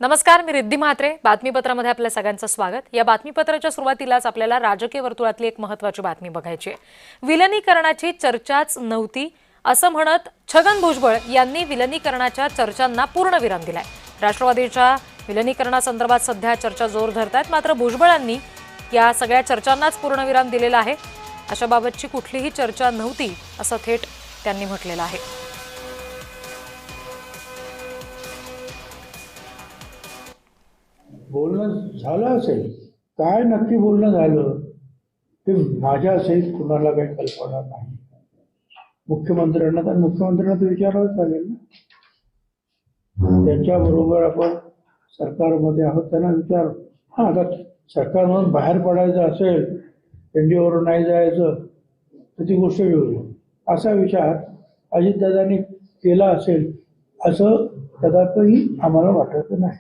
नमस्कार, मी रिद्धी म्हात्रे. बातमीपत्रामध्ये आपल्या सगळ्यांचं स्वागत. या बातमीपत्राच्या सुरुवातीलाच आपल्याला राजकीय वर्तुळातली एक महत्त्वाची बातमी बघायची आहे. विलनीकरणाची चर्चाच नव्हती असं म्हणत छगन भुजबळ यांनी विलनीकरणाच्या चर्चांना पूर्णविराम दिलाय. राष्ट्रवादीच्या विलनीकरणासंदर्भात सध्या चर्चा जोर धरतायत, मात्र भुजबळांनी या सगळ्या चर्चांनाच पूर्णविराम दिलेला आहे. अशाबाबतची कुठलीही चर्चा नव्हती असं थेट त्यांनी म्हटलेलं आहे. बोलणं झालं असेल, काय नक्की बोलणं झालं ते माझ्या सहित कुणाला काही कल्पना नाही. मुख्यमंत्र्यांना तर मुख्यमंत्र्यांना तर विचारावंच लागेल ना. त्यांच्याबरोबर आपण सरकारमध्ये आहोत, त्यांना विचार. हा, आता सरकारमधून बाहेर पडायचं असेल, एनडीएवरून नाही जायचं, तर ती गोष्ट वेगळी. असा विचार अजितदादांनी केला असेल असं कदापि आम्हाला वाटत नाही.